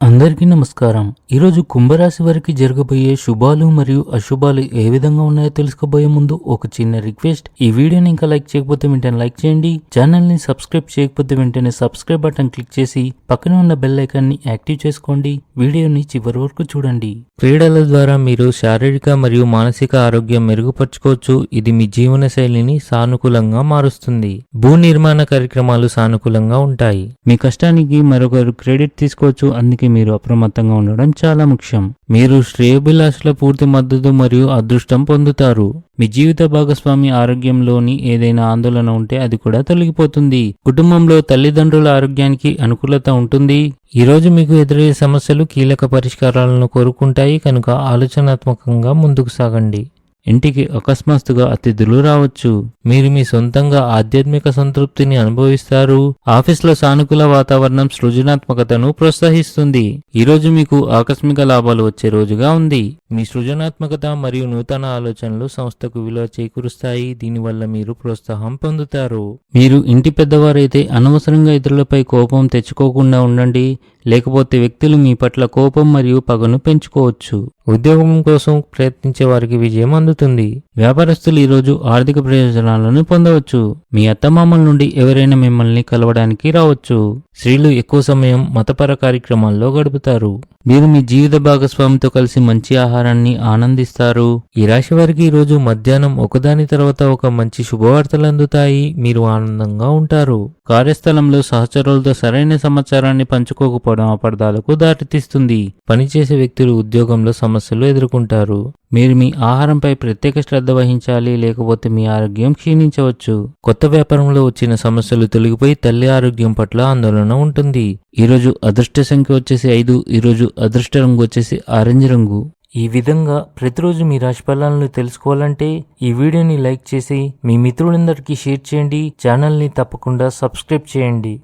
అందరికీ నమస్కారం. ఈరోజు కుంభరాశి వారికి జరగబోయే శుభాలు మరియు అశుభాలు ఏ విధంగా ఉన్నాయో తెలుసుకోబోయే ముందు ఒక చిన్న రిక్వెస్ట్. ఈ వీడియోని ఇంకా లైక్ చేయకపోతే వెంటనే లైక్ చేయండి. ఛానల్ ని సబ్స్క్రైబ్ చేయకపోతే వెంటనే సబ్స్క్రైబ్ బటన్ క్లిక్ చేసి పక్కనే ఉన్న బెల్ ఐకాన్ ని యాక్టివ్ చేసుకోండి. వీడియోని చివరి వరకు చూడండి. క్రీడల ద్వారా మీరు శారీరక మరియు మానసిక ఆరోగ్యం మెరుగుపరచుకోవచ్చు. ఇది మీ జీవన శైలిని సానుకూలంగా మారుస్తుంది. భూ నిర్మాణ కార్యక్రమాలు సానుకూలంగా ఉంటాయి. మీ కష్టానికి మరొకరు క్రెడిట్ తీసుకోవచ్చు. అందుకే మీరు అప్రమత్తంగా ఉండడం చాలా ముఖ్యం. మీరు శ్రేయోభిలాషుల పూర్తి మద్దతు మరియు అదృష్టం పొందుతారు. మీ జీవిత భాగస్వామి ఆరోగ్యంలోని ఏదైనా ఆందోళన ఉంటే అది కూడా తొలగిపోతుంది. కుటుంబంలో తల్లిదండ్రుల ఆరోగ్యానికి అనుకూలత ఉంటుంది. ఈ రోజు మీకు ఎదురయ్యే సమస్యలు కీలక పరిష్కారాలను కోరుకుంటాయి కనుక ఆలోచనాత్మకంగా ముందుకు సాగండి. ఇంటికి అకస్మాత్తుగా అతిథులు రావచ్చు. మీరు మీ సొంతంగా ఆధ్యాత్మిక సంతృప్తిని అనుభవిస్తారు. ఆఫీస్లో సానుకూల వాతావరణం సృజనాత్మకతను ప్రోత్సహిస్తుంది. ఈరోజు మీకు ఆకస్మిక లాభాలు వచ్చే రోజుగా ఉంది. మీ సృజనాత్మకత మరియు నూతన ఆలోచనలు సంస్థకు విలువ చేకూరుస్తాయి. దీనివల్ల మీరు ప్రోత్సాహం పొందుతారు. మీరు ఇంటి పెద్దవారైతే అనవసరంగా ఇతరులపై కోపం తెచ్చుకోకుండా ఉండండి. లేకపోతే వ్యక్తులు మీ పట్ల కోపం మరియు పగను పెంచుకోవచ్చు. ఉద్యోగం కోసం ప్రయత్నించే వారికి విజయం అందుతుంది. వ్యాపారస్తులు ఈరోజు ఆర్థిక ప్రయోజనాలను పొందవచ్చు. మీ అత్తమామల నుండి ఎవరైనా మిమ్మల్ని కలవడానికి రావచ్చు. స్త్రీలు ఎక్కువ సమయం మతపర కార్యక్రమాల్లో గడుపుతారు. మీరు మీ జీవిత భాగస్వామితో కలిసి మంచి ఆహారాన్ని ఆనందిస్తారు. ఈ రాశి వారికి ఈరోజు మధ్యాహ్నం ఒకదాని తర్వాత ఒక మంచి శుభవార్తలు అందుతాయి. మీరు ఆనందంగా ఉంటారు. కార్యస్థలంలో సహచరులతో సరైన సమాచారాన్ని పంచుకోకపోవడం అపార్థాలకు దారితీస్తుంది. పనిచేసే వ్యక్తులు ఉద్యోగంలో సమస్యలు ఎదుర్కొంటారు. మీరు మీ ఆహారంపై ప్రత్యేక శ్రద్ధ వహించాలి, లేకపోతే మీ ఆరోగ్యం క్షీణించవచ్చు. కొత్త వ్యాపారంలో వచ్చిన సమస్యలు తొలగిపోయి తల్లి ఆరోగ్యం పట్ల ఆందోళన ఉంటుంది. ఈరోజు అదృష్ట సంఖ్య వచ్చేసి 5. ఈరోజు అదృష్ట రంగు వచ్చేసి ఆరెంజ్ రంగు. ఈ విధంగా ప్రతిరోజు మీ రాశి ఫలాలను తెలుసుకోవాలంటే ఈ వీడియోని లైక్ చేసి మీ మిత్రులందరికీ షేర్ చేయండి. ఛానల్ని తప్పకుండా సబ్స్క్రైబ్ చేయండి.